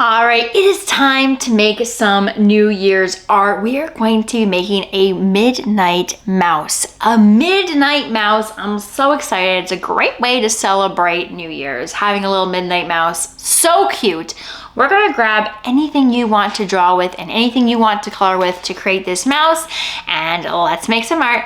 All right, it is time to make some New Year's art. We are going to be making a midnight mouse. A midnight mouse, I'm so excited. It's a great way to celebrate New Year's, having a little midnight mouse. So cute. We're gonna grab anything you want to draw with and anything you want to color with to create this mouse, and let's make some art.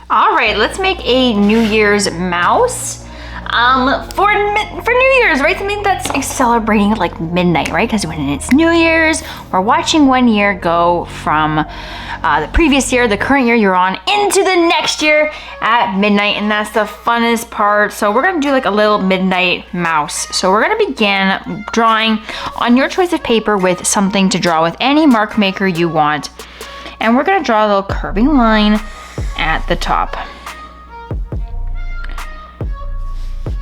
All right, let's make a New Year's mouse. For New Year's, right? Something that's like celebrating like midnight, right? Because when it's New Year's, we're watching one year go from the previous year, the current year you're on, into the next year at midnight, and that's the funnest part. So we're gonna do like a little midnight mouse. So we're gonna begin drawing on your choice of paper with something to draw with, any mark maker you want. And we're gonna draw a little curving line at the top.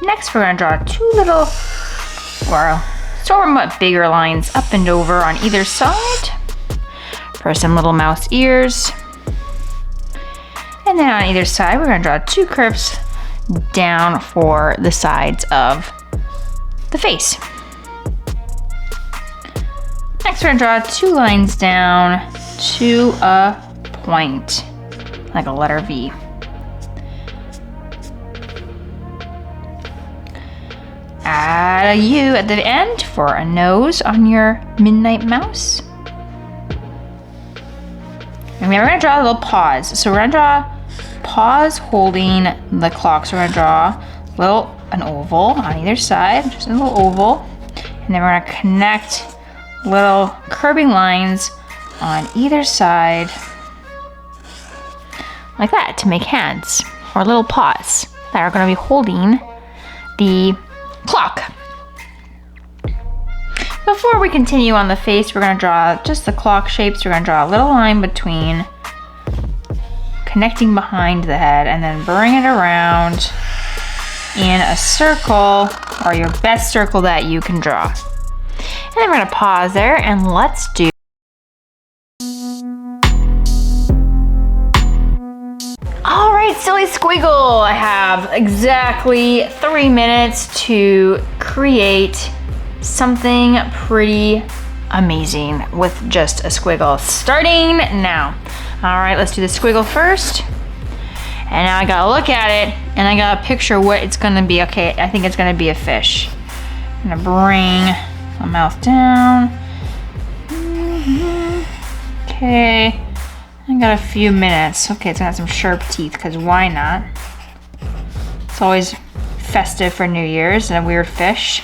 Next, we're gonna draw two little, or somewhat bigger lines up and over on either side for some little mouse ears. And then on either side, we're gonna draw two curves down for the sides of the face. Next, we're gonna draw two lines down to a point, like a letter V. Add a U at the end for a nose on your midnight mouse. And we're gonna draw a little paws. So we're gonna draw paws holding the clock. So we're gonna draw an oval on either side, just a little oval. And then we're gonna connect little curving lines on either side, like that, to make hands or little paws that are going to be holding the clock. Before we continue on the face, we're going to draw just the clock shapes. We're going to draw a little line between, connecting behind the head, and then bring it around in a circle, or your best circle that you can draw. And then we're going to pause there and let's do. All right, silly squiggle. I have exactly 3 minutes to create something pretty amazing with just a squiggle. Starting now. All right, let's do the squiggle first. And now I gotta look at it and I gotta picture what it's gonna be. Okay, I think it's gonna be a fish. I'm gonna bring the mouth down. Okay. I got a few minutes. Okay, it's gonna have some sharp teeth, because why not? It's always festive for New Year's, and a weird fish.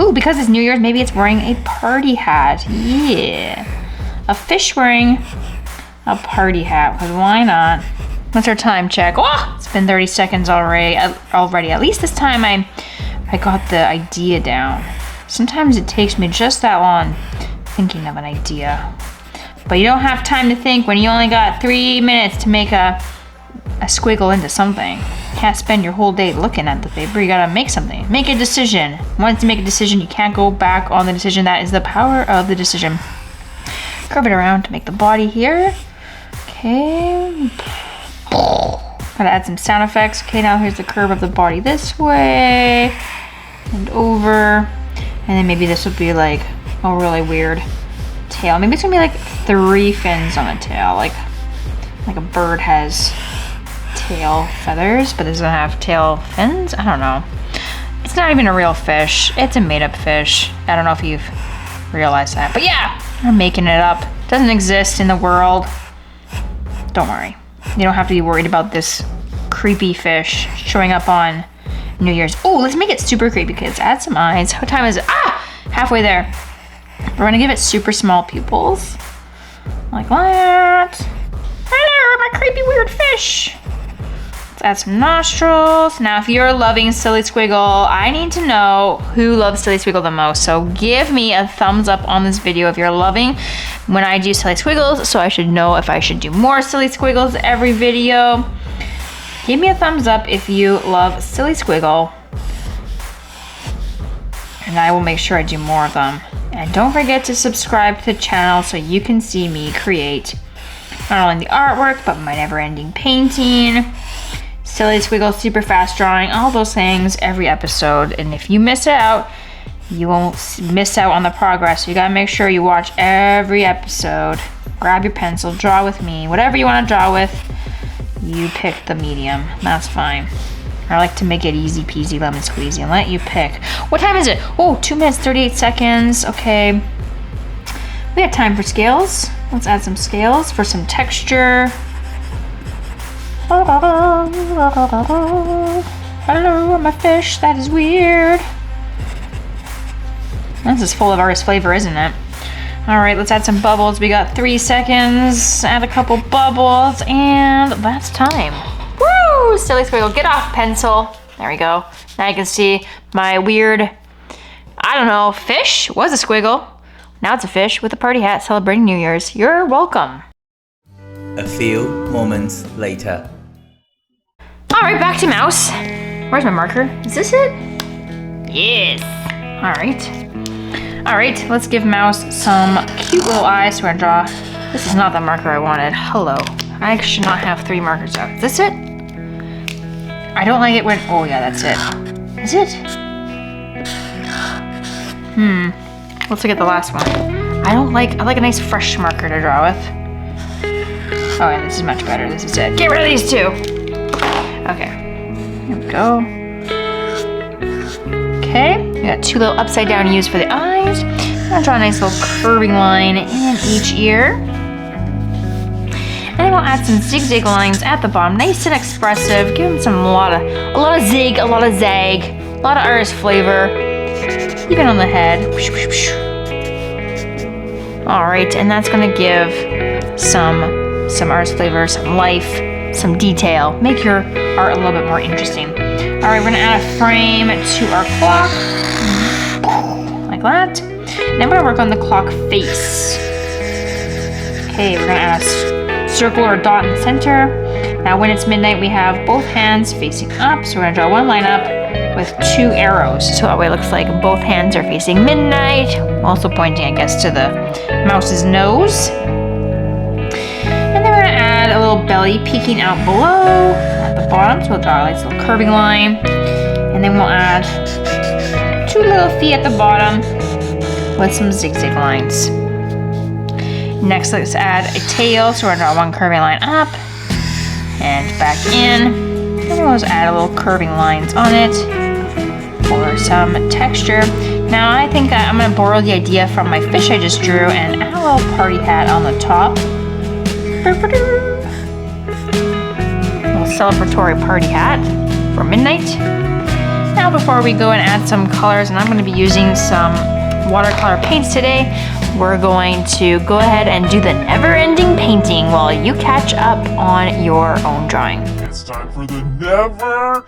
Ooh, because it's New Year's, maybe it's wearing a party hat. Yeah. A fish wearing a party hat, because why not? What's our time check? Oh, it's been 30 seconds already. At least this time I got the idea down. Sometimes it takes me just that long thinking of an idea. But you don't have time to think when you only got 3 minutes to make a squiggle into something. You can't spend your whole day looking at the paper. You gotta make something. Make a decision. Once you make a decision, you can't go back on the decision. That is the power of the decision. Curve it around to make the body here. Okay. Gotta add some sound effects. Okay, now here's the curve of the body this way and over. And then maybe this would be like a really weird tail. Maybe it's gonna be like 3 fins on the tail, like a bird has tail feathers, but doesn't have tail fins. I don't know. It's not even a real fish. It's a made-up fish. I don't know if you've realized that, but yeah, I'm making it up. It doesn't exist in the world. Don't worry. You don't have to be worried about this creepy fish showing up on New Year's. Oh, let's make it super creepy, kids. Add some eyes. What time is it? Ah, halfway there. We're gonna give it super small pupils, like that. Hello, my creepy weird fish. Let's add some nostrils. Now, if you're loving Silly Squiggle, I need to know who loves Silly Squiggle the most. So give me a thumbs up on this video if you're loving when I do Silly Squiggles, so I should know if I should do more Silly Squiggles every video. Give me a thumbs up if you love Silly Squiggle, and I will make sure I do more of them. And don't forget to subscribe to the channel so you can see me create Not only the artwork, but my never-ending painting, silly squiggle, super fast drawing, all those things every episode. And if you miss out, you won't miss out on the progress. So you gotta make sure you watch every episode. Grab your pencil, draw with me. Whatever you wanna draw with, you pick the medium. That's fine. I like to make it easy peasy lemon squeezy and let you pick. What time is it? Oh, 2 minutes, 38 seconds. Okay. We have time for scales. Let's add some scales for some texture. Hello, I'm a fish. That is weird. This is full of artist flavor, isn't it? All right, let's add some bubbles. We got 3 seconds. Add a couple bubbles, and that's time. Woo! Silly squiggle, get off pencil. There we go. Now you can see my weird, I don't know, fish. Was a squiggle. Now it's a fish with a party hat celebrating New Year's. You're welcome. A few moments later. All right, back to mouse. Where's my marker? Is this it? Yes. All right. All right, let's give mouse some cute little eyes. So we're gonna draw. This is not the marker I wanted. Hello. I should not have 3 markers out. Is this it? I don't like it when, oh yeah, that's it. Is it? Let's look at the last one. I like a nice fresh marker to draw with. Oh yeah, this is much better. This is it. Get rid of these 2. Okay, here we go. Okay, we got 2 little upside down U's for the eyes. I'm gonna draw a nice little curving line in each ear. And then we'll add some zigzag lines at the bottom, nice and expressive. Give them a lot of zig, a lot of zag, a lot of artist flavor, even on the head. All right, and that's gonna give some artist flavor, some life, some detail. Make your art a little bit more interesting. All right, we're gonna add a frame to our clock, like that. Then we're gonna work on the clock face. Okay, we're gonna add a circle or dot in the center. Now when it's midnight, we have both hands facing up. So we're gonna draw one line up with 2 arrows. So that way it looks like both hands are facing midnight. Also pointing, I guess, to the mouse's nose. And then we're gonna add a little belly peeking out below at the bottom. So we'll draw a nice little curving line. And then we'll add 2 little feet at the bottom with some zigzag lines. Next, let's add a tail. So we're gonna draw one curving line up and back in. And we'll just add a little curving lines on it for some texture. Now I think I'm gonna borrow the idea from my fish I just drew and add a little party hat on the top. A little celebratory party hat for midnight. Now before we go and add some colors, and I'm gonna be using some watercolor paints today, we're going to go ahead and do the never-ending painting while you catch up on your own drawing. It's time for the never-ending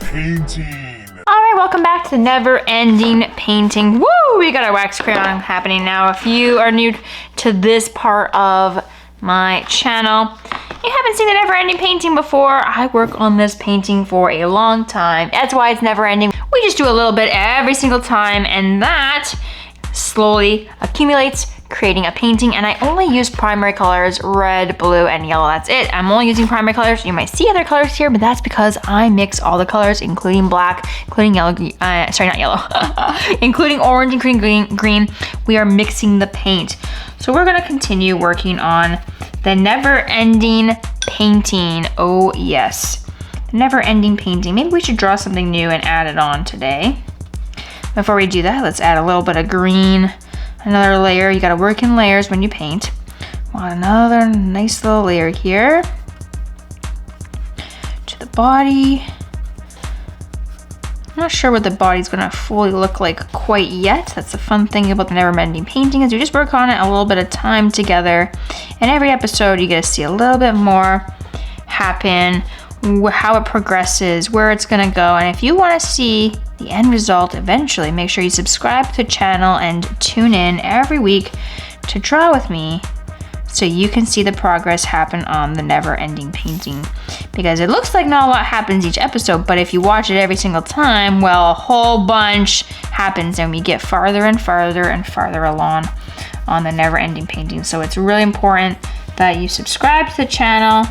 painting. All right, welcome back to the never-ending painting. Woo! We got our wax crayon happening now. If you are new to this part of my channel, you haven't seen the never-ending painting before, I work on this painting for a long time. That's why it's never-ending. We just do a little bit every single time, and that slowly accumulates, creating a painting. And I only use primary colors, red, blue, and yellow. That's it. I'm only using primary colors. You might see other colors here, but that's because I mix all the colors, including black, including yellow, sorry, not yellow, including orange, including green. We are mixing the paint. So we're gonna continue working on the never-ending painting. Oh yes, never-ending painting. Maybe we should draw something new and add it on today. Before we do that, let's add a little bit of green, another layer. You gotta work in layers when you paint. Want another nice little layer here to the body. I'm not sure what the body's gonna fully look like quite yet. That's the fun thing about the never-ending painting, is we just work on it a little bit of time together. And every episode, you get to see a little bit more happen, how it progresses, where it's gonna go. And if you wanna see the end result eventually, make sure you subscribe to the channel and tune in every week to draw with me so you can see the progress happen on the never-ending painting. Because it looks like not a lot happens each episode, but if you watch it every single time, well, a whole bunch happens and we get farther and farther and farther along on the never-ending painting. So it's really important that you subscribe to the channel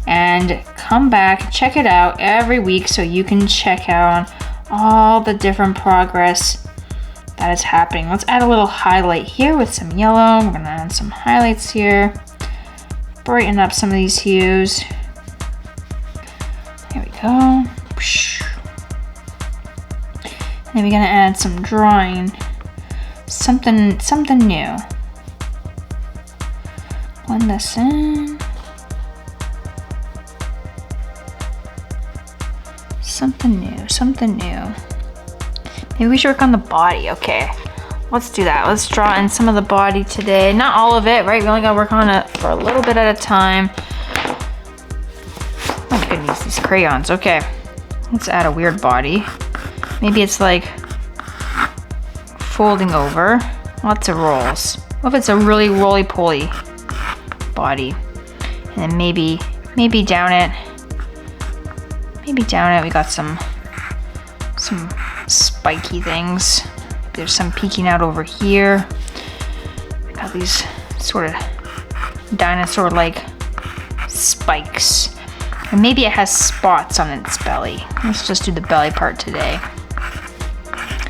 and come back, check it out every week so you can check out all the different progress that is happening. Let's add a little highlight here with some yellow. We're gonna add some highlights here. Brighten up some of these hues. There we go. And then we're gonna add some drawing. Something new. Blend this in. Something new. Maybe we should work on the body. Okay, let's do that. Let's draw in some of the body today. Not all of it, right? We only gotta work on it for a little bit at a time. Oh goodness, these crayons. Okay, let's add a weird body. Maybe it's like folding over. Lots of rolls. What if it's a really roly-poly body? And then maybe down it. Maybe down it we got some spiky things. There's some peeking out over here. We got these sort of dinosaur-like spikes. And maybe it has spots on its belly. Let's just do the belly part today.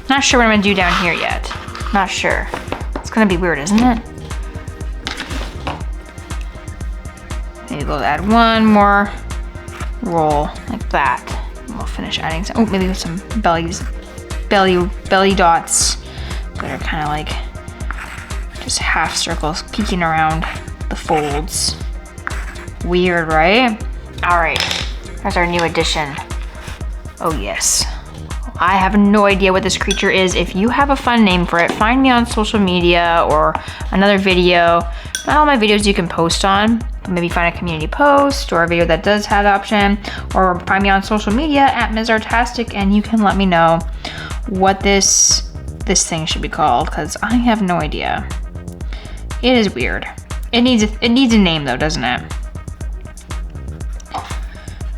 Not sure what I'm gonna do down here yet. Not sure. It's gonna be weird, isn't it? Maybe we'll add one more roll like that. And we'll finish adding some, maybe with some belly dots that are kind of like just half circles peeking around the folds. Weird, right? All right, there's our new addition. Oh yes. I have no idea what this creature is. If you have a fun name for it, find me on social media or another video. Not all my videos you can post on, but maybe find a community post or a video that does have the option, or find me on social media at Ms. Artastic and you can let me know what this thing should be called, because I have no idea. It is weird. It needs a name though, doesn't it?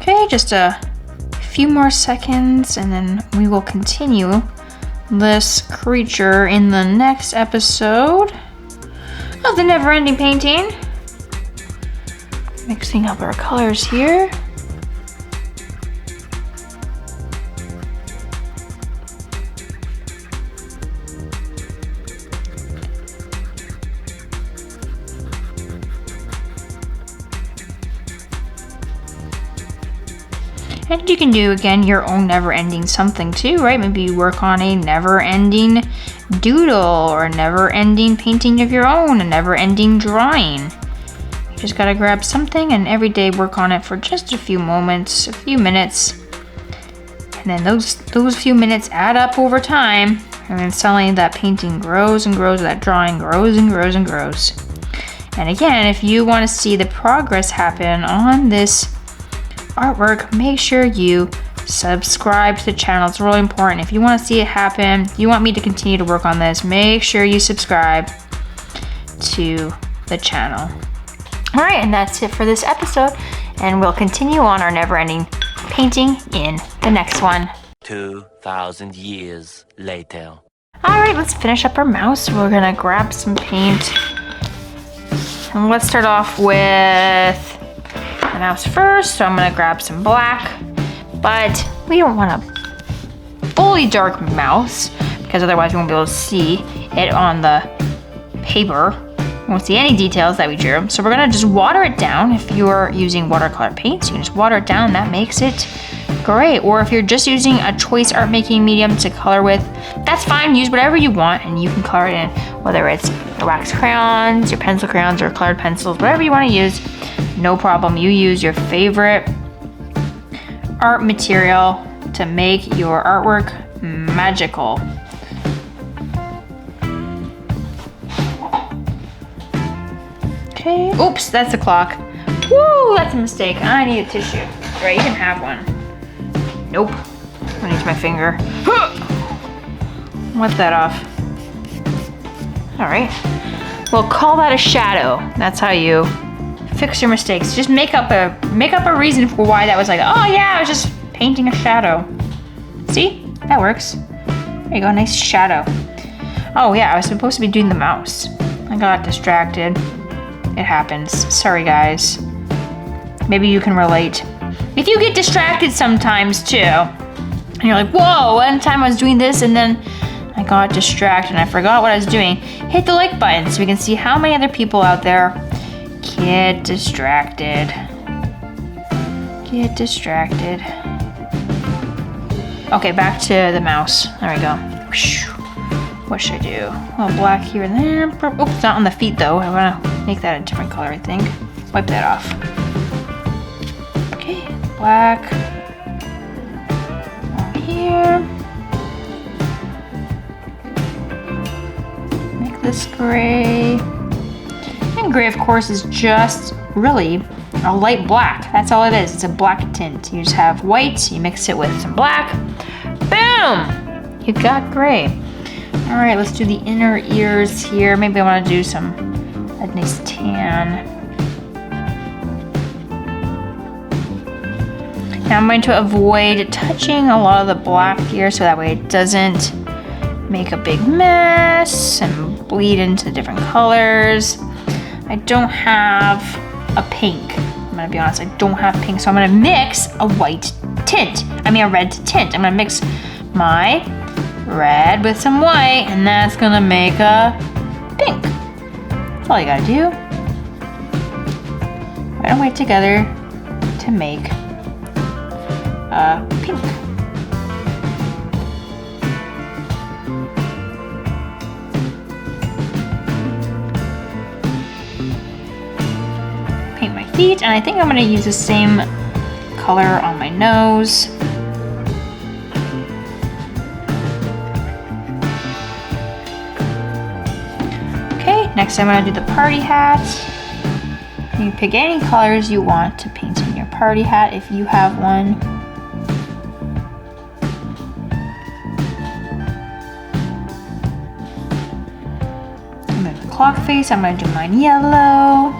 Okay, just a few more seconds and then we will continue this creature in the next episode of the never-ending painting. Mixing up our colors here. And you can do, again, your own never-ending something too, right? Maybe you work on a never-ending doodle or a never-ending painting of your own, a never-ending drawing. You just gotta grab something and every day work on it for just a few moments, a few minutes. And then those few minutes add up over time. And then suddenly that painting grows and grows, that drawing grows and grows and grows. And again, if you wanna see the progress happen on this artwork, make sure you subscribe to the channel. It's really important. If you want to see it happen, you want me to continue to work on this, make sure you subscribe to the channel. All right, and that's it for this episode, and we'll continue on our never-ending painting in the next one. 2,000 years later. All right, let's finish up our mouse. We're gonna grab some paint, and let's start off with the mouse first. So I'm gonna grab some black, but we don't want a fully dark mouse because otherwise we won't be able to see it on the paper. We won't see any details that we drew. So we're gonna just water it down. If you're using watercolor paints, you can just water it down. That makes it great. Or if you're just using a choice art making medium to color with, that's fine. Use whatever you want and you can color it in, whether it's your wax crayons, your pencil crayons, or colored pencils, whatever you want to use. No problem. You use your favorite art material to make your artwork magical. Okay. Oops, that's the clock. Woo, that's a mistake. I need a tissue. Right, you can have one. Nope. I'm gonna use my finger. Wipe that off. All right. We'll call that a shadow. That's how you fix your mistakes. Just make up a reason for why that was like, oh yeah, I was just painting a shadow. See? That works. There you go, nice shadow. Oh yeah, I was supposed to be doing the mouse. I got distracted. It happens. Sorry guys. Maybe you can relate. If you get distracted sometimes too, and you're like, whoa, one time I was doing this and then I got distracted and I forgot what I was doing, hit the like button so we can see how many other people out there get distracted. Get distracted. Okay, back to the mouse. There we go. What should I do? A little black here and there. Oh, it's not on the feet though. I want to make that a different color, I think. Wipe that off. Okay, black. On here. Make this gray. And gray, of course, is just really a light black. That's all it is. It's a black tint. You just have white, you mix it with some black. Boom! You got gray. All right, let's do the inner ears here. Maybe I want to do a nice tan. Now I'm going to avoid touching a lot of the black here so that way it doesn't make a big mess and bleed into different colors. I don't have a pink. I'm gonna be honest, I don't have pink, so I'm gonna mix a red tint. I'm gonna mix my red with some white, and that's gonna make a pink. That's all you gotta do. Red and white together to make a pink. Paint my feet, and I think I'm gonna use the same color on my nose. Next, I'm going to do the party hat. You pick any colors you want to paint in your party hat if you have one. And then the clock face, I'm going to do mine yellow.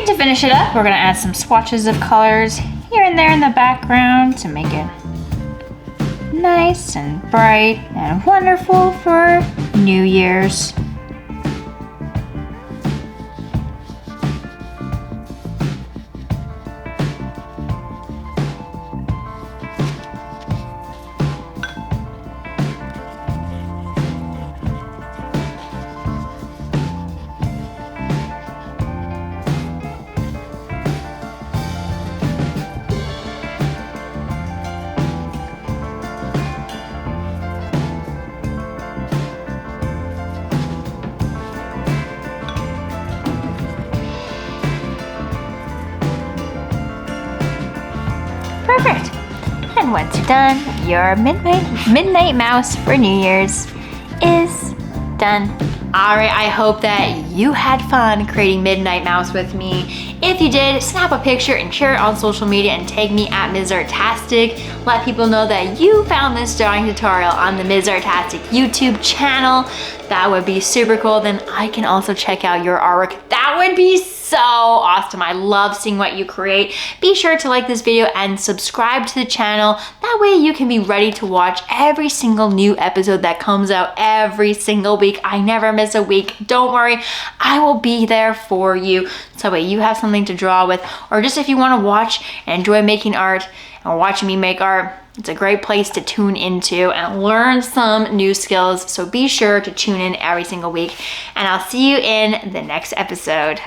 To finish it up, we're going to add some swatches of colors here and there in the background to make it nice and bright and wonderful for New Year's. Perfect. And once you're done, your midnight mouse for New Year's is done. Alright, I hope that you had fun creating Midnight Mouse with me. If you did, snap a picture and share it on social media and tag me at Ms. Artastic. Let people know that you found this drawing tutorial on the Ms. Artastic YouTube channel. That would be super cool. Then I can also check out your artwork. That would be so awesome. I love seeing what you create. Be sure to like this video and subscribe to the channel. That way you can be ready to watch every single new episode that comes out every single week. I never miss a week. Don't worry, I will be there for you. So that way you have something to draw with, or just if you want to watch and enjoy making art and watching me make art, it's a great place to tune into and learn some new skills. So be sure to tune in every single week, and I'll see you in the next episode.